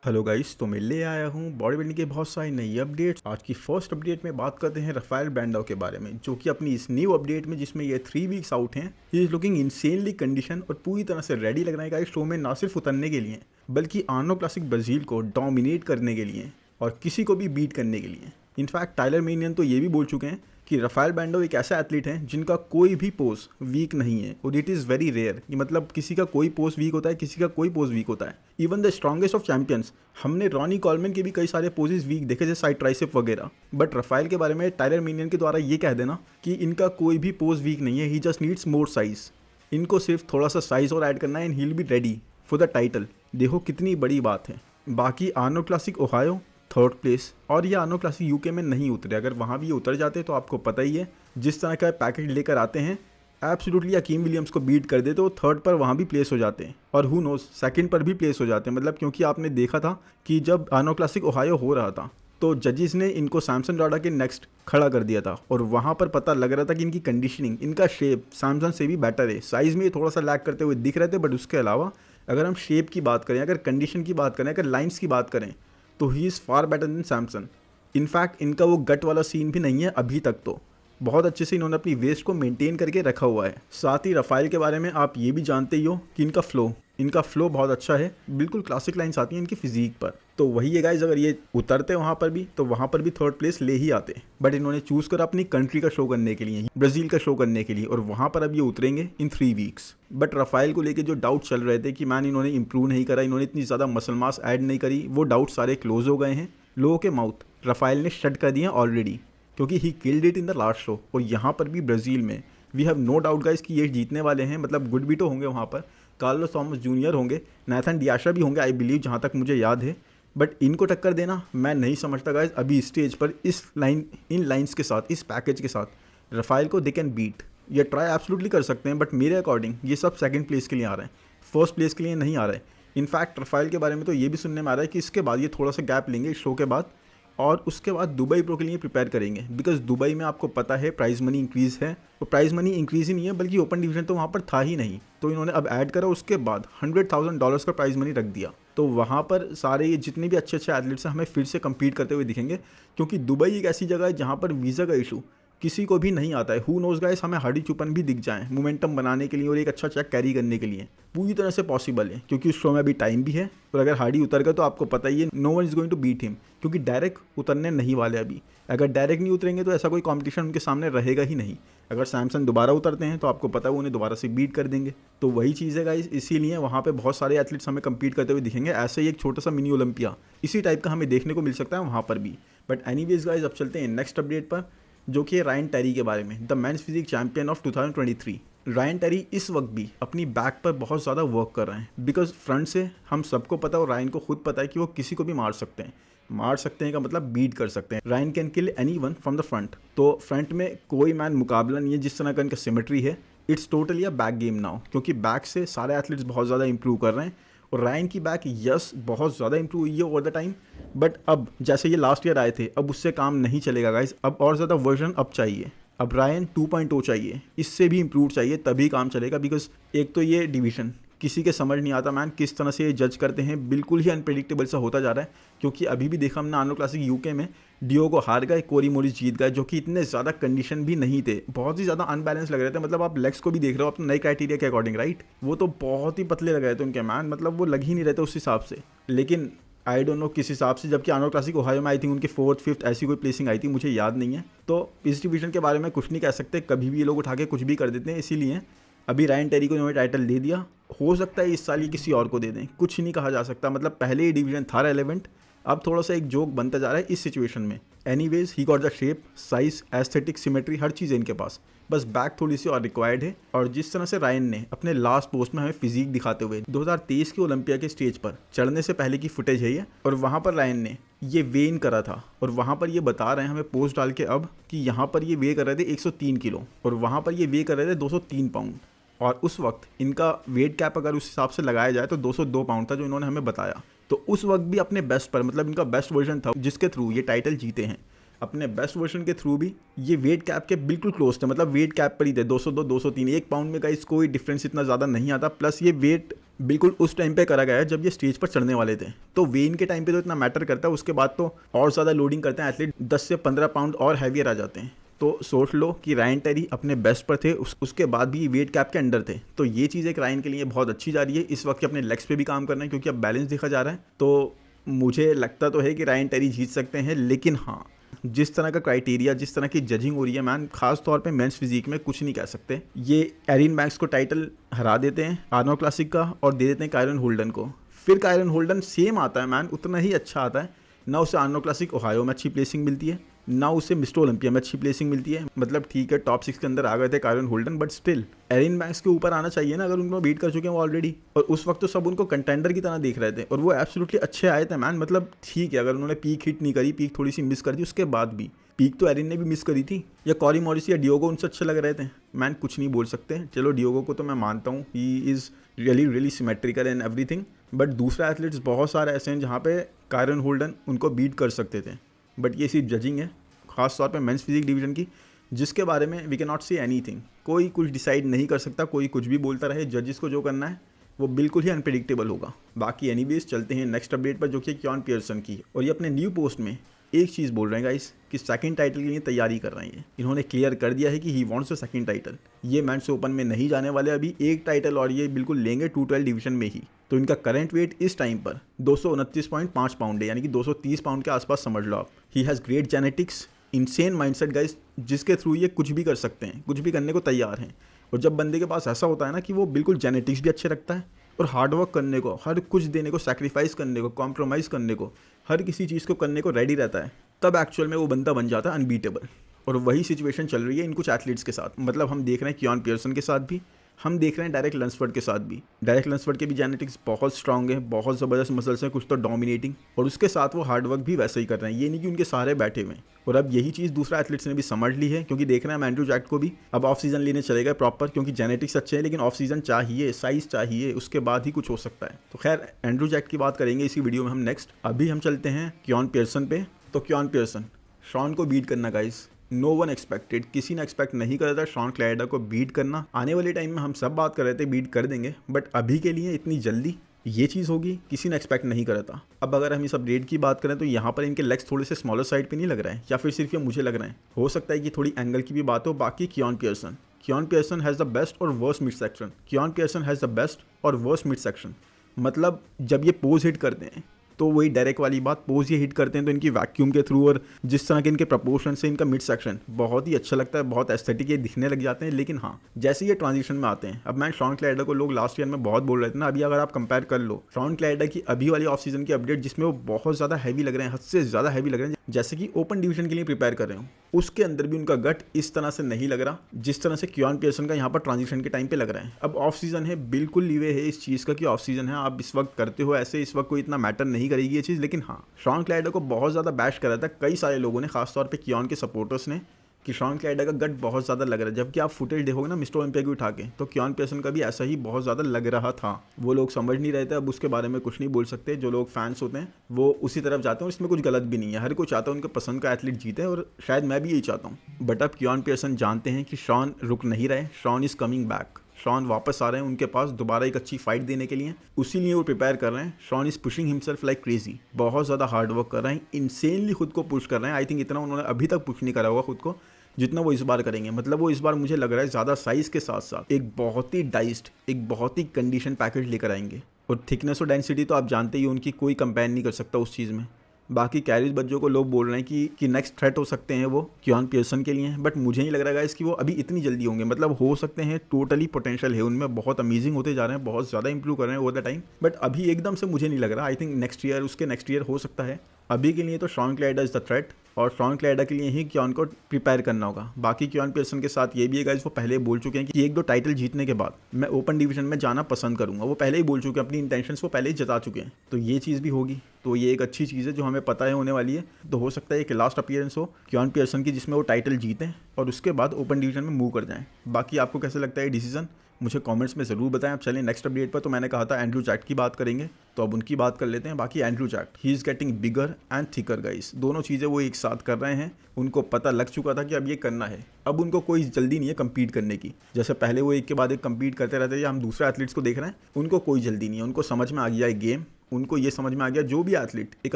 Hello guys, तो मैं ले आया हूँ बॉडी बिल्डिंग के बहुत सारी नई अपडेट्स। आज की फर्स्ट अपडेट में बात करते हैं राफेल ब्रांडो के बारे में, जो कि अपनी इस न्यू अपडेट में जिसमें ये 3 वीक्स आउट हैं, he is looking insanely condition और पूरी तरह से रेडी लग रहा है गाइस शो में ना सिर्फ उतरने के लिए बल्कि आर्नोल्ड क्लासिक ब्राजील को डोमिनेट करने के लिए और किसी को भी बीट करने के लिए। इनफैक्ट टाइलर मेनियन तो ये भी बोल चुके हैं कि राफेल ब्रांडो एक ऐसा एथलीट है जिनका कोई भी पोज वीक नहीं है और इट इज़ वेरी रेयर। मतलब किसी का कोई पोज वीक होता है, किसी का कोई पोज वीक होता है। Even the strongest of champions, हमने रॉनी कॉलमैन के भी कई सारे पोजेस वीक देखे जैसे साइड ट्राइसेप वगैरह। बट राफेल के बारे में टाइलर मेनियन के द्वारा ये कह देना कि इनका कोई भी पोज वीक नहीं है, ही जस्ट नीड्स मोर साइज। इनको सिर्फ थोड़ा सा साइज और ऐड करना है and he will be ready for the title. देखो कितनी बड़ी बात है। बाकी Arnold classic Ohio 3rd place, और ये आर्नोल्ड क्लासिक यूके में नहीं उतरे। अगर वहाँ भी उतर जाते तो आपको पता ही है जिस तरह का पैकेज लेकर आते हैं, एब्सोल्युटली अकीम विलियम्स को बीट कर दे तो 3rd पर वहाँ भी प्लेस हो जाते हैं और हु नोज 2nd पर भी प्लेस हो जाते हैं। मतलब क्योंकि आपने देखा था कि जब आर्नोल्ड क्लासिक ओहायो हो रहा था तो जजेस ने इनको सैमसन डाडा के नेक्स्ट खड़ा कर दिया था और वहाँ पर पता लग रहा था कि इनकी कंडीशनिंग, इनका शेप सैमसन से भी बेटर है। साइज़ में ये थोड़ा सा लैग करते हुए दिख रहे थे, बट उसके अलावा अगर हम शेप की बात करें, अगर कंडीशन की बात करें, अगर लाइन्स की बात करें तो he is far better than Samson. In fact इनका वो गट वाला सीन भी नहीं है अभी तक। तो बहुत अच्छे से इन्होंने अपनी वेस्ट को मेंटेन करके रखा हुआ है। साथ ही राफेल के बारे में आप ये भी जानते ही हो कि इनका फ्लो बहुत अच्छा है, बिल्कुल क्लासिक लाइन्स आती हैं इनकी फिजिक पर। तो वही है गाइज, अगर ये उतरते वहाँ पर भी तो वहाँ पर भी 3rd प्लेस ले ही आते। बट इन्होंने चूज़ करा अपनी कंट्री का शो करने के लिए, ब्राज़ील का शो करने के लिए, और वहाँ पर अब ये उतरेंगे इन 3 वीक्स। बट राफेल को लेके जो डाउट चल रहे थे कि मैन इन्होंने इंप्रूव नहीं करा, इन्होंने इतनी ज़्यादा मसल मास ऐड नहीं करी, वो डाउट सारे क्लोज हो गए हैं। लोगों के माउथ राफेल ने शट कर दिया ऑलरेडी, क्योंकि he killed it in the last show. और यहाँ पर भी ब्राज़ील में we have no doubt guys कि ये जीतने वाले हैं। मतलब गुड बीटो होंगे वहाँ पर, कार्लोस थॉमस जूनियर होंगे, नाथन डियाशा भी होंगे आई बिलीव, जहाँ तक मुझे याद है। बट इनको टक्कर देना मैं नहीं समझता गाइस अभी स्टेज पर इन लाइन्स के साथ, इस पैकेज के साथ राफेल को दे कैन बीट। ये ट्राई एब्सोल्युटली कर सकते हैं, बट मेरे अकॉर्डिंग ये सब 2nd प्लेस के लिए आ रहे हैं, 1st प्लेस के लिए नहीं आ रहे हैं। इनफैक्ट राफेल के बारे में तो ये भी सुनने में आ रहा है कि इसके बाद ये थोड़ा सा गैप लेंगे इस शो के बाद और उसके बाद दुबई प्रो के लिए प्रिपेयर करेंगे। बिकॉज दुबई में आपको पता है प्राइज़ मनी इंक्रीज़ है, और प्राइज़ मनी इंक्रीज़ ही नहीं है बल्कि ओपन डिवीजन तो वहाँ पर था ही नहीं, तो इन्होंने अब ऐड करा। उसके बाद $100,000 का प्राइज़ मनी रख दिया। तो वहाँ पर सारे ये जितने भी अच्छे अच्छे एथलीट्स हैं हमें फिर से कम्पीट करते हुए दिखेंगे, क्योंकि दुबई एक ऐसी जगह है जहाँ पर वीज़ा का इशू किसी को भी नहीं आता है। हु नोज गाइस, हमें हार्डी चुपन भी दिख जाए मोमेंटम बनाने के लिए और एक अच्छा चेक कैरी करने के लिए पूरी तरह से पॉसिबल है, क्योंकि उस शो में अभी टाइम भी है। और अगर हार्डी उतर गए तो आपको पता ही है no one is going to beat him, क्योंकि डायरेक्ट उतरने नहीं वाले अभी। अगर डायरेक्ट नहीं उतरेंगे तो ऐसा कोई कॉम्पिटिशन उनके सामने रहेगा ही नहीं। अगर सैमसन दोबारा उतरते हैं तो आपको पता है वो उन्हें दोबारा से बीट कर देंगे। तो वही चीज़ है गाइस, इसीलिए वहाँ पे बहुत सारे एथलीट्स हमें कम्पीट करते हुए दिखेंगे। ऐसे ही एक छोटा सा मिनी ओलंपिया इसी टाइप का हमें देखने को मिल सकता है वहाँ पर भी। बट एनीवेज गाइस, अब चलते हैं नेक्स्ट अपडेट पर, जो कि रायन टेरी के बारे में, the men's physique champion of 2023। Ryan Terry इस वक्त भी अपनी बैक पर बहुत ज़्यादा वर्क कर रहे हैं, बिकॉज फ्रंट से हम सबको पता है और रायन को खुद पता है कि वो किसी को भी मार सकते हैं का मतलब बीट कर सकते हैं। Ryan can kill anyone from the front. तो फ्रंट में कोई मैन मुकाबला नहीं है जिस तरह का इनका सिमेट्री है। It's totally a back game now, क्योंकि बैक से सारे एथलीट्स बहुत ज़्यादा इंप्रूव कर रहे हैं। और रायन की बैक यस बहुत ज़्यादा इंप्रूव हुई है ओवर द टाइम, बट अब जैसे ये लास्ट ईयर आए थे अब उससे काम नहीं चलेगा गाइज। अब और ज़्यादा वर्जन अब चाहिए, अब रायन 2.0 चाहिए, इससे भी इम्प्रूव चाहिए तभी काम चलेगा। बिकॉज एक तो ये डिवीज़न किसी के समझ नहीं आता मैन, किस तरह से ये जज करते हैं, बिल्कुल ही अनप्रेडिक्टेबल सा होता जा रहा है। क्योंकि अभी भी देखा हमने आर्नोल्ड क्लासिक यूके में डियोगो हार गए, कोरी मोरिस जीत गए, जो कि इतने ज़्यादा कंडीशन भी नहीं थे, बहुत ही ज़्यादा अनबैलेंस लग रहे थे। मतलब आप लेग्स को भी देख रहे हो अपने नए क्राइटेरिया के अकॉर्डिंग, राइट, वो तो बहुत ही पतले लग रहे थे उनके मैन, मतलब वो लग ही नहीं रहे थे उस हिसाब से। लेकिन आई डोंट नो किस हिसाब से, जबकि आर्नोल्ड क्लासिक ओहायो में आई थिंक उनकी 4th 5th ऐसी कोई प्लेसिंग आई थी, मुझे याद नहीं है। तो इस डिवीजन के बारे में कुछ नहीं कह सकते, कभी भी ये लोग उठा के कुछ भी कर देते हैं। इसीलिए अभी रायन टेरी को इन्होंने टाइटल दे दिया, हो सकता है इस साल ही किसी और को दे दें, कुछ नहीं कहा जा सकता। मतलब पहले ही डिवीजन था रेलेवेंट, अब थोड़ा सा एक जोक बनता जा रहा है इस सिचुएशन में। Anyways he got the shape, size, aesthetic, symmetry, हर चीज़ है इनके पास, बस बैक थोड़ी सी और रिक्वायर्ड है। और जिस तरह से रायन ने अपने लास्ट पोस्ट में हमें फिजिक दिखाते हुए 2023 के ओलंपिया के स्टेज पर चढ़ने से पहले की फुटेज है ये, और वहाँ पर रायन ने ये वेन करा था और वहाँ पर ये बता रहे हैं हमें पोस्ट डाल के अब कि यहाँ पर ये वे कर रहे थे 103 किलो और वहाँ पर ये वे कर रहे थे 203 पाउंड। और उस वक्त इनका वेट कैप अगर उस हिसाब से लगाया जाए तो 202 पाउंड था जो इन्होंने हमें बताया। तो उस वक्त भी अपने बेस्ट पर, मतलब इनका बेस्ट वर्जन था जिसके थ्रू ये टाइटल जीते हैं। अपने बेस्ट वर्जन के थ्रू भी ये वेट कैप के बिल्कुल क्लोज थे, मतलब वेट कैप पर ही थे, 202 203, 1 पाउंड में गाइस कोई डिफरेंस इतना ज़्यादा नहीं आता। प्लस ये वेट बिल्कुल उस टाइम पे करा गया है जब ये स्टेज पर चढ़ने वाले थे, तो वेन के टाइम पे तो इतना मैटर करता है, उसके बाद तो और ज़्यादा लोडिंग करते हैं एथलीट, 10 से 15 पाउंड और हैवियर आ जाते हैं। तो सोच लो कि रायन टेरी अपने बेस्ट पर थे, उसके बाद भी वेट कैप के अंडर थे, तो ये चीज़ एक रायन के लिए बहुत अच्छी जा रही है। इस वक्त अपने लेग्स पे भी काम करना है क्योंकि अब बैलेंस देखा जा रहा है, तो मुझे लगता तो है कि रायन टेरी जीत सकते हैं। लेकिन हाँ, जिस तरह का क्राइटेरिया, जिस तरह की जजिंग हो रही है मैन, खास तौर पे मेंस फिजिक में कुछ नहीं कह सकते। ये एरिन बैंक्स को टाइटल हरा देते हैं आर्नोल्ड क्लासिक का और दे देते हैं कायरन होल्डन को। फिर कायरन होल्डन सेम आता है मैन, उतना ही अच्छा आता है ना। उसे आर्नोल्ड क्लासिक ओहायो में अच्छी प्लेसिंग मिलती है, ना उसे मिस्टर ओलंपिया में अच्छी प्लेसिंग मिलती है। मतलब ठीक है, टॉप 6 के अंदर आ गए थे Kyron Holden, but still Erin Banks के ऊपर आना चाहिए ना, अगर उनको बीट कर चुके हैं वो ऑलरेडी। और उस वक्त तो सब उनको कंटेंडर की तरह देख रहे थे और वो एब्सोल्युटली अच्छे आए थे मैन। मतलब ठीक है, अगर उन्होंने पीक हिट नहीं करी, पीक थोड़ी सी मिस कर दी, उसके बाद भी पीक तो एरिन ने भी मिस करी थी। या कॉरी मॉरिस या डियोगो उनसे अच्छे लग रहे थे मैन, कुछ नहीं बोल सकते। चलो डियोगो को तो मैं मानता हूँ, he is really symmetrical and everything, but दूसरे एथलीट्स बहुत सारे ऐसे हैं जहाँ पे कायरन होल्डन उनको बीट कर सकते थे। बट ये सिर्फ जजिंग है, खास तौर पे मेंस फिजिक डिवीजन की, जिसके बारे में we can not say anything. कोई कुछ डिसाइड नहीं कर सकता, कोई कुछ भी बोलता रहे, जजेस को जो करना है वो बिल्कुल ही अनप्रेडिक्टेबल होगा। बाकी एनीवेज चलते हैं नेक्स्ट अपडेट पर, जो कि क्योन पियर्सन की। और ये अपने न्यू पोस्ट में एक चीज़ बोल रहे हैं गाइस कि सेकंड टाइटल के लिए तैयारी कर रहे हैं। इन्होंने क्लियर कर दिया है कि he wants a second title. ये मेंस ओपन में नहीं जाने वाले अभी, एक टाइटल और ये बिल्कुल लेंगे 212 डिवीजन में ही। तो इनका करंट वेट इस टाइम पर 229.5 पाउंड है, यानी कि 230 पाउंड के आसपास समझ लो आप। He has great genetics, insane mindset guys, जिसके थ्रू ये कुछ भी कर सकते हैं, कुछ भी करने को तैयार हैं। और जब बंदे के पास ऐसा होता है ना कि वो बिल्कुल जेनेटिक्स भी अच्छे रखता है और हार्डवर्क करने को, हर कुछ देने को, सैक्रिफाइस करने को, कॉम्प्रोमाइज़ करने को, हर किसी चीज़ को करने को रेडी रहता है, तब एक्चुअल में वो बंदा बन जाता है अनबीटेबल। और वही सिचुएशन चल रही है इन कुछ एथलीट्स के साथ। मतलब हम देख रहे हैं क्योन पियर्सन के साथ भी, हम देख रहे हैं डायरेक्ट लंसफर्ड के साथ भी। डायरेक्ट लंसफर्ड के भी जेनेटिक्स बहुत स्ट्रांग है, बहुत ज़बरदस्त मसल्स हैं, कुछ तो डोमिनेटिंग, और उसके साथ वो हार्डवर्क भी वैसे ही कर रहे हैं। ये नहीं कि उनके सारे बैठे हुए हैं। और अब यही चीज़ दूसरा एथलीट्स ने भी समझ ली है, क्योंकि देख रहे हैं एंड्रू जैक्ट को भी अब ऑफ सीजन लेने चले गए प्रॉपर, क्योंकि जेनेटिक्स अच्छे हैं, लेकिन ऑफ सीजन चाहिए, साइज चाहिए, उसके बाद ही कुछ हो सकता है। तो खैर एंड्रू जैक्ट की बात करेंगे इसी वीडियो में हम नेक्स्ट। अभी हम चलते हैं क्योन पियर्सन पे। तो क्योन पियर्सन, शॉन को बीट करना गाइस, नो वन एक्सपेक्टेड, किसी ने एक्सपेक्ट नहीं करा था शॉन क्लैरिडा को बीट करना। आने वाले टाइम में हम सब बात कर रहे थे बीट कर देंगे, बट अभी के लिए इतनी जल्दी ये चीज़ होगी किसी ने एक्सपेक्ट नहीं करा था। अब अगर हम इस अपडेट की बात करें तो यहाँ पर इनके लेग्स थोड़े से स्मॉलर साइड पे नहीं लग रहे हैं, या फिर सिर्फ ये मुझे लग रहे हैं, हो सकता है कि थोड़ी एंगल की भी बात हो। बाकी Keone Pearson has the best और worst mid section. Keone Pearson has the best और वर्स्ट मिड सेक्शन। मतलब जब ये पोज हिट करते हैं तो वही डायरेक्ट वाली बात, पोज ये हिट करते हैं तो इनकी वैक्यूम के थ्रू और जिस तरह के इनके प्रपोर्शन से इनका मिड सेक्शन बहुत ही अच्छा लगता है, बहुत एस्थेटिक ये दिखने लग जाते हैं। लेकिन हाँ, जैसे ये ट्रांजिशन में आते हैं, अब मैं शॉन क्लैरिडा को लोग लास्ट ईयर में बहुत बोल रहे थे ना, अभी अगर आप कंपेयर कर लो शॉन क्लैरिडा की अभी वाली ऑफ सीजन की अपडेट जिसमें वो बहुत ज़्यादा हैवी लग रहे हैं, हद से ज़्यादा हैवी लग रहे हैं, जैसे कि ओपन डिवीजन के लिए प्रिपेयर कर रहे हो, उसके अंदर भी उनका गट इस तरह से नहीं लग रहा जिस तरह से क्योन पियर्सन का यहाँ पर ट्रांजिशन के टाइम पे लग रहा है। अब ऑफ सीजन है, बिल्कुल लीवे है इस चीज़ का कि ऑफ सीजन है, आप इस वक्त करते हो ऐसे, इस वक्त कोई इतना मैटर नहीं करेगी ये चीज़। लेकिन हाँ, शॉन क्लैरिडा को बहुत ज़्यादा बैश करा था कई सारे लोगों ने, खासतौर पे क्योन के सपोर्टर्स ने, कि शॉन क्लैरिडा का गट बहुत ज़्यादा लग रहा है। जबकि आप फुटेज देखोगे ना मिस्टर ओलंपिया की उठा के, तो क्योन पियर्सन का भी ऐसा ही बहुत ज़्यादा लग रहा था। वो लोग समझ नहीं रहे थे, अब उसके बारे में कुछ नहीं बोल सकते। जो लोग फैंस होते हैं वो उसी तरफ जाते हैं और इसमें कुछ गलत भी नहीं है। हर कोई चाहता है उनके पसंद का एथलीट जीते और शायद मैं भी यही चाहता हूँ। बट अब क्योन पियर्सन जानते हैं कि शॉन रुक नहीं रहे, Shaun is coming back, Shaun वापस आ रहे हैं उनके पास दोबारा एक अच्छी फाइट देने के लिए, उसी लिए वो प्रिपेयर कर रहे हैं। Shaun is pushing himself like crazy, बहुत ज़्यादा हार्ड वर्क कर रहे हैं, इंसेनली खुद को पुश कर रहे हैं। आई थिंक इतना उन्होंने अभी तक पुश नहीं करा होगा खुद को जितना वो इस बार करेंगे। मतलब वो इस बार मुझे लग रहा है ज़्यादा साइज़ के साथ साथ एक बहुत ही डाइस्ड, एक बहुत ही कंडीशन पैकेज लेकर आएंगे। और थिकनेस और डेंसिटी तो आप जानते ही हो उनकी, कोई कंपेयर नहीं कर सकता उस चीज़ में। बाकी कैरिज बच्चों को लोग बोल रहे हैं कि नेक्स्ट थ्रेट हो सकते हैं वो क्योन पियर्सन के लिए, बट मुझे नहीं लग रहा है कि वो अभी इतनी जल्दी होंगे। मतलब हो सकते हैं, टोटली पोटेंशियल है उनमें, बहुत अमेजिंग होते जा रहे हैं, बहुत ज़्यादा इंप्रूव कर रहे हैं ओवर द टाइम, बट अभी एकदम से मुझे नहीं लग रहा। आई थिंक नेक्स्ट ईयर, उसके नेक्स्ट ईयर हो सकता है। अभी के लिए तो Shawn Clarida is the threat, और शॉन क्लैरिडा के लिए ही क्योन को प्रिपेयर करना होगा। बाकी क्योन पियर्सन के साथ ये भी है गाइस, वो पहले ही बोल चुके हैं कि 1-2 टाइटल जीतने के बाद मैं ओपन डिवीजन में जाना पसंद करूंगा। वो पहले ही बोल चुके हैं, अपनी इंटेंशंस वो पहले ही जता चुके हैं। तो ये चीज़ भी होगी, तो ये एक अच्छी चीज़ है जो हमें पता है होने वाली है। तो हो सकता है एक लास्ट अपीयरेंस हो क्योन पियर्सन की जिसमें वो टाइटल जीतें और उसके बाद ओपन डिवीजन में मूव कर जाएं। बाकी आपको कैसे लगता है डिसीजन, मुझे कमेंट्स में ज़रूर बताएं। अब चलें नेक्स्ट अपडेट पर। तो मैंने कहा था एंड्रू जैक्ट की बात करेंगे, तो अब उनकी बात कर लेते हैं। बाकी Andrew jacked he is getting bigger and thicker guys, दोनों चीज़ें वो एक साथ कर रहे हैं। उनको पता लग चुका था कि अब ये करना है, अब उनको कोई जल्दी नहीं है कम्पीट करने की। जैसे पहले वो एक के बाद एक कम्पीट करते रहते थे, हम दूसरे एथलीट्स को देख रहे हैं, उनको कोई जल्दी नहीं है। उनको समझ में आ गया है गेम, उनको ये समझ में आ गया जो भी एथलीट एक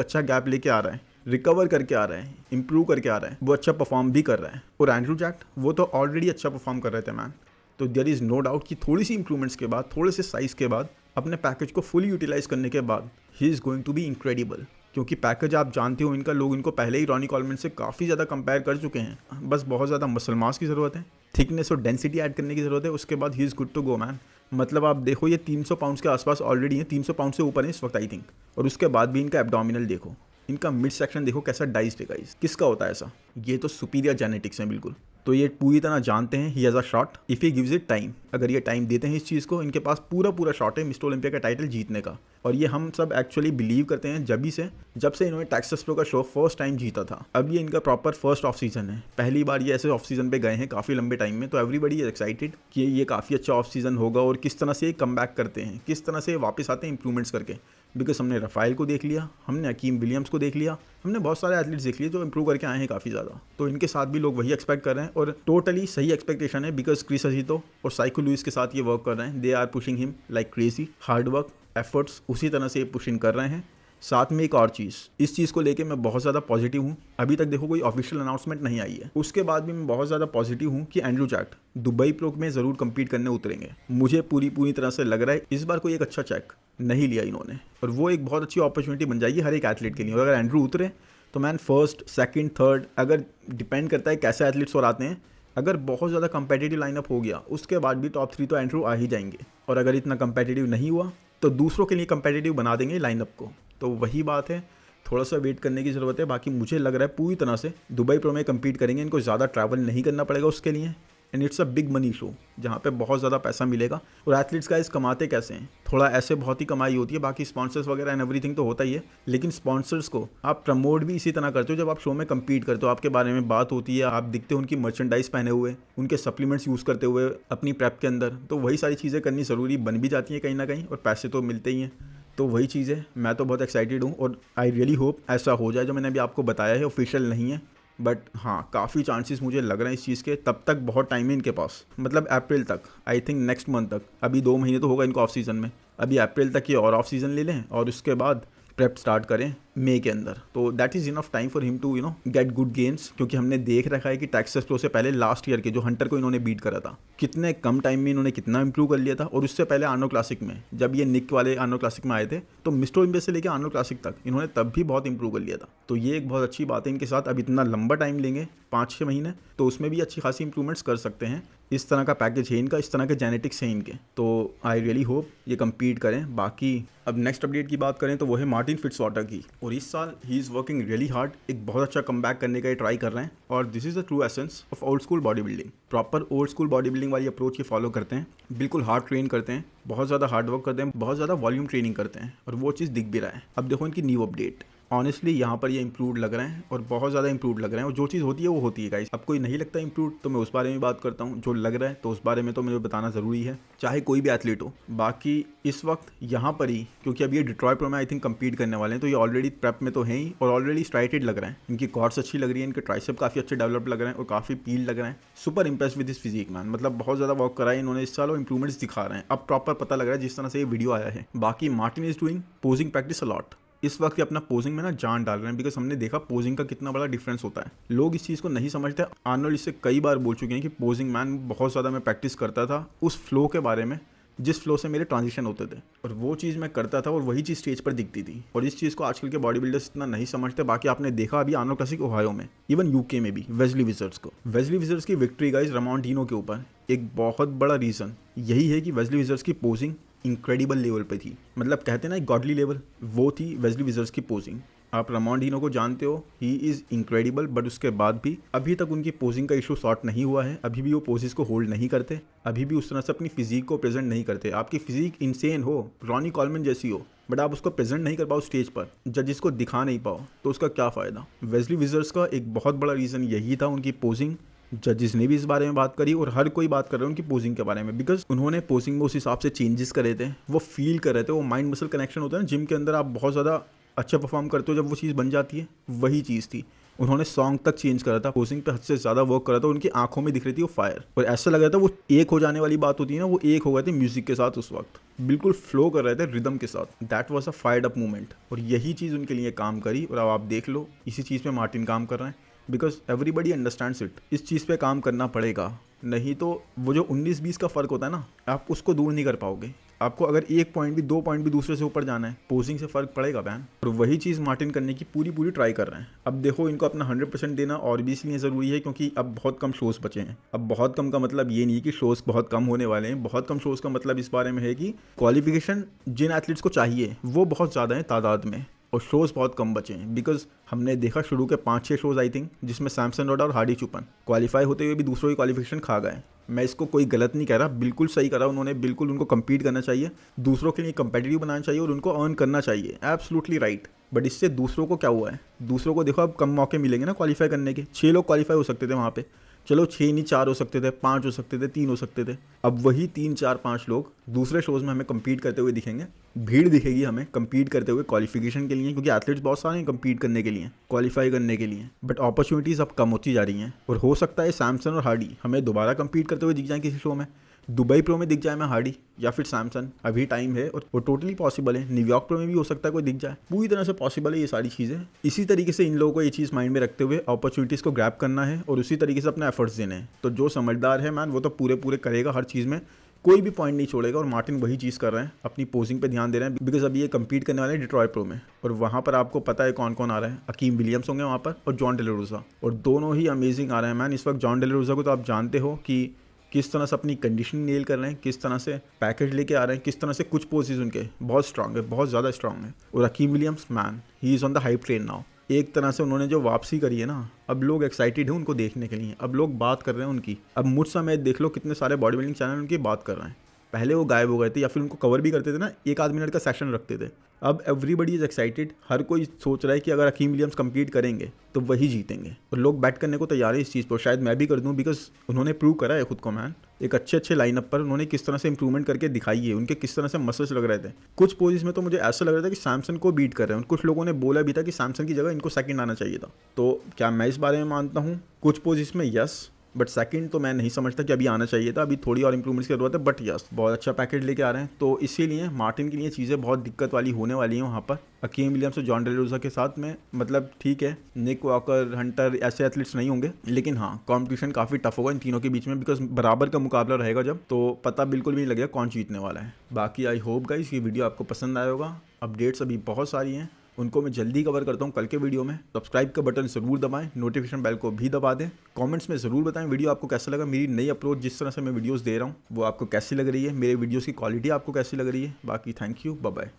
अच्छा गैप लेके आ रहा है, रिकवर करके आ रहा है, इंप्रूव करके आ रहा है, वो अच्छा परफॉर्म भी कर रहा है। और एंड्रू जैक्ट वो तो ऑलरेडी अच्छा परफॉर्म कर रहे थे मैन। तो देयर इज़ नो डाउट कि थोड़ी सी इंप्रूवमेंट्स के बाद, थोड़े से साइज़ के बाद, अपने पैकेज को फुली यूटिलाइज करने के बाद ही is going to be incredible. क्योंकि पैकेज आप जानते हो इनका, लोग इनको पहले ही रॉनी कॉलमैन से काफ़ी ज़्यादा कंपेयर कर चुके हैं। बस बहुत ज़्यादा मसल मास की ज़रूरत है, थिकनेस और डेंसिटी ऐड करने की ज़रूरत है, उसके बाद ही is good to go man. मतलब आप देखो ये 300 पाउंड्स के आसपास ऑलरेडी है, 300 पाउंड से ऊपर है इस वक्त आई थिंक। और उसके बाद भी इनका एब्डोमिनल देखो, इनका मिड सेक्शन देखो कैसा डाइस्ड है गाइस। किसका होता है ऐसा? ये तो सुपीरियर जेनेटिक्स है बिल्कुल। तो ये पूरी तरह जानते हैं he has a shot if he gives it time. अगर ये टाइम देते हैं इस चीज़ को, इनके पास पूरा शॉट है मिस्टर ओलंपिया का टाइटल जीतने का। और ये हम सब एक्चुअली बिलीव करते हैं जब से इन्होंने टेक्सास प्रो का शो फर्स्ट टाइम जीता था। अब ये इनका प्रॉपर फर्स्ट ऑफ सीजन है, पहली बार ये ऐसे ऑफ सीजन पे गए हैं काफ़ी लंबे टाइम में। तो एवरीबडी इज एक्साइटेड कि ये काफ़ी अच्छा ऑफ सीजन होगा और किस तरह से ये कम बैक करते हैं, किस तरह से वापस आते हैं इंप्रूवमेंट्स करके। बिकॉज हमने रफ़ाइल को देख लिया, हमने हकीम विलियम्स को देख लिया, हमने बहुत सारे एथलीट्स देख लिए जो इंप्रूव करके आए हैं काफ़ी ज़्यादा। तो इनके साथ भी लोग वही एक्सपेक्ट कर रहे हैं और टोटली सही एक्सपेक्टेशन है। बिकॉज क्रिस अजीतो और साइको लुइस के साथ ये वर्क कर रहे हैं, they are pushing him like crazy. Hard work, efforts उसी तरह से पुशिंग कर रहे हैं। साथ में एक और चीज़, इस चीज़ को लेके मैं बहुत ज़्यादा पॉजिटिव हूँ। अभी तक देखो कोई ऑफिशियल अनाउंसमेंट नहीं आई है, उसके बाद भी मैं बहुत ज़्यादा पॉजिटिव हूँ कि एंड्रू जैक्ट दुबई प्रो में ज़रूर कम्पीट करने उतरेंगे। मुझे पूरी तरह से लग रहा है इस बार कोई एक अच्छा चेक नहीं लिया इन्होंने, और वो एक बहुत अच्छी अपॉर्चुनिटी बन जाएगी हर एक एथलीट के लिए। और अगर एंड्रू उतरे तो मैन फर्स्ट, सेकंड, थर्ड, अगर डिपेंड करता है कैसे एथलीट्स और आते हैं, अगर बहुत ज़्यादा कंपेटिटिव लाइनअप हो गया उसके बाद भी टॉप 3 तो एंड्रू आ ही जाएंगे। और अगर इतना कंपेटिटिव नहीं हुआ तो दूसरों के लिए कंपेटिटिव बना देंगे लाइनअप को। तो वही बात है, थोड़ा सा वेट करने की ज़रूरत है। बाकी मुझे लग रहा है पूरी तरह से दुबई प्रो में कम्पीट करेंगे, इनको ज़्यादा ट्रैवल नहीं करना पड़ेगा उसके लिए। And it's a big money show जहाँ पे बहुत ज़्यादा पैसा मिलेगा। और एथलीट्स गाइस कमाते कैसे हैं, थोड़ा ऐसे बहुत ही कमाई होती है, बाकी स्पॉन्सर्स वगैरह एंड एवरीथिंग तो होता ही है। लेकिन स्पॉन्सर्स को आप प्रमोट भी इसी तरह करते हो, जब आप शो में कम्पीट करते हो आपके बारे में बात होती है, आप दिखते हो उनकी मर्चेंडाइज पहने हुए, उनके सप्लीमेंट्स यूज़ करते हुए अपनी प्रेप के अंदर। तो वही सारी चीज़ें करनी ज़रूरी बन भी जाती हैं कहीं ना कहीं, और पैसे तो मिलते ही हैं। तो वही चीज़ है, मैं तो बहुत एक्साइटेड हूँ और आई रियली होप ऐसा हो जाए जो मैंने अभी आपको बताया है। ऑफिशियल नहीं है बट हाँ काफ़ी चांसेस मुझे लग रहे हैं इस चीज़ के। तब तक बहुत टाइम है इनके पास, मतलब अप्रैल तक, आई थिंक नेक्स्ट मंथ तक। अभी 2 महीने तो होगा इनको ऑफ सीज़न में, अभी अप्रैल तक ये और ऑफ सीज़न ले लें और उसके बाद प्रेप स्टार्ट करें मई के अंदर। तो that is enough time for him to get good games. क्योंकि हमने देख रखा है कि टेक्सास प्रो से पहले लास्ट ईयर के जो हंटर को इन्होंने बीट करा था, कितने कम टाइम में इन्होंने कितना इंप्रूव कर लिया था। और उससे पहले आर्नो क्लासिक में, जब ये निक वाले आर्नो क्लासिक में आए थे, तो मिस्टर ओलंपिया से लेकर आर्नो क्लासिक तक इन्होंने तब भी बहुत इंप्रूव कर लिया था। तो ये एक बहुत अच्छी बात है इनके साथ। अब इतना लंबा टाइम लेंगे 5-6 महीने, तो उसमें भी अच्छी खासी इंप्रूवमेंट्स कर सकते हैं। इस तरह का पैकेज है इनका, इस तरह के जेनेटिक्स हैं इनके। तो आई रियली होप ये कम्पीट करें। बाकी अब नेक्स्ट अपडेट की बात करें तो वो है मार्टिन फिट्जवाटर की। और इस साल he is working really hard, एक बहुत अच्छा कमबैक करने का ये ट्राई कर रहे हैं। और this is the true essence of old school body building. Proper old school body building वाली अप्रोच ये फॉलो करते हैं, बिल्कुल हार्ड ट्रेन करते हैं, बहुत ज़्यादा हार्ड वर्क करते हैं, बहुत ज़्यादा वॉल्यूम ट्रेनिंग करते हैं, और वो चीज़ दिख भी रहा है। अब देखो इनकी न्यू अपडेट, ऑनेस्टली यहाँ पर ये इंप्रूव लग रहे हैं और बहुत ज़्यादा इंप्रूव लग रहे हैं। और जो चीज़ होती है वो होती है गाइस। अब कोई नहीं लगता इंप्रूव तो मैं उस बारे में बात करता हूँ, जो लग रहा है तो उस बारे में तो मुझे बताना ज़रूरी है, चाहे कोई भी एथलीट हो। बाकी इस वक्त यहाँ पर ही, क्योंकि अब ये डिट्रॉय प्रो में आई थिंक कम्पीट करने वाले हैं, तो ये ऑलरेडी प्रेप में तो हैं ही और ऑलरेडी स्ट्राइटेड लग रहे हैं। इनकी कॉर्ड्स अच्छी लग रही है, इनके ट्राइसेप काफ़ी अच्छे डेवलप लग रहे हैं और काफ़ी पील लग रहे हैं। Super impress with this physique man, मतलब बहुत ज़्यादा वर्क करा है इन्होंने इस साल और इंप्रूवमेंट्स दिखा रहे हैं। अब प्रॉपर पता लग रहा है जिस तरह से ये वीडियो आया है। बाकी Martin is doing posing practice a lot. इस वक्त ये अपना पोजिंग में ना जान डाल रहे हैं, बिकॉज हमने देखा पोजिंग का कितना बड़ा डिफरेंस होता है। लोग इस चीज़ को नहीं समझते। आर्नोल्ड इससे कई बार बोल चुके हैं कि पोजिंग मैन बहुत ज़्यादा मैं प्रैक्टिस करता था उस फ्लो के बारे में जिस फ्लो से मेरे ट्रांजिशन होते थे, और वो चीज़ मैं करता था और वही चीज़ स्टेज पर दिखती थी। और इस चीज़ को आजकल के बॉडी बिल्डर्स इतना नहीं समझते। बाकी आपने देखा अभी आर्नो क्लासिक ओहायो में, इवन यूके में भी वेस्ली विजर्स की विक्ट्री गाइस रामोंटिनो के ऊपर, एक बहुत बड़ा रीज़न यही है कि वेस्ली विजर्स की पोजिंग इंक्रेडिबल लेवल पे थी। मतलब कहते हैं ना गॉडली लेवल, वो थी वेस्ली विजर्स की पोजिंग। आप रामोंटिनो को जानते हो, ही इज़ इंक्रेडिबल, बट उसके बाद भी अभी तक उनकी पोजिंग का इशू सॉर्ट नहीं हुआ है। अभी भी वो पोजेस को होल्ड नहीं करते, अभी भी उस तरह से अपनी फिजिक को प्रेजेंट नहीं करते। आपकी फिजिक इंसेन हो, रॉनी कॉलमैन जैसी हो, बट आप उसको प्रेजेंट नहीं कर पाओ स्टेज पर, जजेस को दिखा नहीं पाओ, तो उसका क्या फ़ायदा। वेस्ली विजर्स का एक बहुत बड़ा रीज़न यही था उनकी पोजिंग जजेस ने भी इस बारे में बात करी और हर कोई बात कर रहा है उनकी पोजिंग के बारे में, बिकॉज उन्होंने पोजिंग में उस हिसाब से चेंजेस करे थे, वो फील कर रहे थे। वो माइंड मसल कनेक्शन होता है ना जिम के अंदर, आप बहुत ज़्यादा अच्छा परफॉर्म करते हो जब वो चीज़ बन जाती है, वही चीज़ थी। उन्होंने सॉन्ग तक चेंज करा था, पोजिंग पे हद से ज़्यादा वर्क करा था, उनकी आंखों में दिख रही थी वो फायर, और ऐसा लग रहा था वो एक हो जाने वाली बात होती है ना, वो एक हो गए थे म्यूजिक के साथ। उस वक्त बिल्कुल फ्लो कर रहे थे रिदम के साथ। That was a fired up movement, और यही चीज़ उनके लिए काम करी। और अब आप देख लो इसी चीज़ पे मार्टिन काम कर रहे हैं, बिकॉज एवरीबडी अंडरस्टैंड्स इट। इस चीज़ पे काम करना पड़ेगा, नहीं तो वो जो 19-20 का फ़र्क होता है ना, आप उसको दूर नहीं कर पाओगे। आपको अगर 1 पॉइंट भी 2 पॉइंट भी दूसरे से ऊपर जाना है, पोजिंग से फ़र्क पड़ेगा बैन। और वही चीज़ मार्टिन करने की पूरी ट्राई कर रहे हैं। अब देखो इनको अपना 100% देना और भी इसलिए ज़रूरी है क्योंकि अब बहुत कम शोज़ बचे हैं। अब बहुत कम का मतलब ये नहीं है कि शोज़ बहुत कम होने वाले हैं, बहुत कम शोज़ का मतलब इस बारे में है कि क्वालिफिकेशन जिन एथलीट्स को चाहिए वो बहुत ज़्यादा है तादाद में, और शोज़ बहुत कम बचे हैं। बिकॉज हमने देखा शुरू के 5-6 शोज़ आई थिंक जिसमें सैमसन रोड और हार्डी चुपन क्वालिफाई होते हुए भी दूसरों की क्वालिफिकेशन खा गए। मैं इसको कोई गलत नहीं कह रहा, बिल्कुल सही करा उन्होंने, बिल्कुल उनको कम्पीट करना चाहिए, दूसरों के लिए कंपेटिटिव बनाना चाहिए और उनको अर्न करना चाहिए, एब्सोल्युटली राइट। बट इससे दूसरों को क्या हुआ है, दूसरों को देखो अब कम मौके मिलेंगे ना क्वालिफाई करने के। 6 लोग क्वालिफाई हो सकते थे वहाँ पे, चलो 6 नहीं 4 हो सकते थे, 5 हो सकते थे, 3 हो सकते थे। अब वही 3, 4, 5 लोग दूसरे शोज़ में हमें कम्पीट करते हुए दिखेंगे, भीड़ दिखेगी हमें कम्पीट करते हुए क्वालिफिकेशन के लिए, क्योंकि एथलीट्स बहुत सारे हैं कम्पीट करने के लिए, क्वालिफाई करने के लिए। बट अपॉर्चुनिटीज़ अब कम होती जा रही हैं, और हो सकता है सैमसन और हार्डी हमें दोबारा कम्पीट करते हुए दिख जाए किसी शो में। दुबई प्रो में दिख जाए मैं हार्डी या फिर सैमसन, अभी टाइम है और वो टोटली पॉसिबल है। न्यूयॉर्क प्रो में भी हो सकता है कोई दिख जाए, पूरी तरह से पॉसिबल है ये सारी चीज़ें। इसी तरीके से इन लोगों को ये चीज़ माइंड में रखते हुए अपॉर्चुनिटीज़ को ग्रैब करना है और उसी तरीके से अपने एफर्ट्स देने हैं। तो जो समझदार है मैन वो तो पूरे करेगा हर चीज़ में, कोई भी पॉइंट नहीं छोड़ेगा। और मार्टिन वही चीज़ कर रहे हैं, अपनी पोजिंग पे ध्यान दे रहे हैं, बिकॉज अभी ये कम्पीट करने वाले हैं डिट्रॉयट प्रो में, और वहाँ पर आपको पता है कौन कौन आ रहा है। अकीम विलियम्स होंगे वहाँ पर और जॉन डेलारोसा, और दोनों ही अमेजिंग आ रहे हैं मैन इस वक्त। जॉन डेलारोसा को तो आप जानते हो कि किस तरह से अपनी कंडीशनिंग नेल कर रहे हैं, किस तरह से पैकेज लेके आ रहे हैं, किस तरह से कुछ पोजेस उनके बहुत स्ट्रांग है, बहुत ज़्यादा स्ट्रांग है। और Akeem Williams man he is on the hype train now. एक तरह से उन्होंने जो वापसी करी है ना, अब लोग एक्साइटेड हैं उनको देखने के लिए, अब लोग बात कर रहे हैं उनकी। अब मुझसे मैच देख लो, कितने सारे बॉडी बिल्डिंग चैनल उनकी बात कर रहे हैं। पहले वो गायब हो गए थे या फिर उनको कवर भी करते थे ना, 1-8 मिनट का सेशन रखते थे। अब एवरीबडी इज़ एक्साइटेड, हर कोई सोच रहा है कि अगर अकीम विलियम्स कम्पीट करेंगे तो वही जीतेंगे, और लोग बैट करने को तैयार है इस चीज़ पर। शायद मैं भी कर दूं, बिकॉज उन्होंने प्रूव करा है खुद को मैन। एक अच्छे लाइनअप पर उन्होंने किस तरह से इंप्रूवमेंट करके दिखाई है, उनके किस तरह से मसल्स लग रहे थे। कुछ पोजीज में तो मुझे ऐसा लग रहा था कि सैमसन को बीट कर रहे हैं, कुछ लोगों ने बोला भी था कि सैमसन की जगह इनको सेकंड आना चाहिए था। तो क्या मैं इस बारे में मानता हूँ कुछ पोजीज में यस, बट सेकंड तो मैं नहीं समझता कि अभी आना चाहिए था, अभी थोड़ी और इंप्रूवमेंट्स की जरूरत है। बट यस, बहुत अच्छा पैकेज लेके आ रहे हैं, तो इसीलिए मार्टिन के लिए चीज़ें बहुत दिक्कत वाली होने वाली हैं वहाँ पर अकीम विलियम्स और जॉन डेलारोसा के साथ में। मतलब ठीक है, निक वॉकर, हंटर ऐसे एथलीट्स नहीं होंगे, लेकिन हाँ कॉम्पिटिशन काफ़ी टफ होगा इन तीनों के बीच में, बिकॉज बराबर का मुकाबला रहेगा जब, तो पता बिल्कुल भी नहीं लगेगा कौन जीतने वाला है। बाकी आई होप गाइस ये वीडियो आपको पसंद आया होगा। अपडेट्स अभी बहुत सारी हैं, उनको मैं जल्दी कवर करता हूँ कल के वीडियो में। सब्सक्राइब का बटन ज़रूर दबाएं, नोटिफिकेशन बेल को भी दबा दें। कमेंट्स में ज़रूर बताएं वीडियो आपको कैसा लगा, मेरी नई अप्रोच जिस तरह से मैं वीडियोस दे रहा हूँ वो आपको कैसी लग रही है, मेरे वीडियोस की क्वालिटी आपको कैसी लग रही है। बाकी थैंक यू, बाय बाय।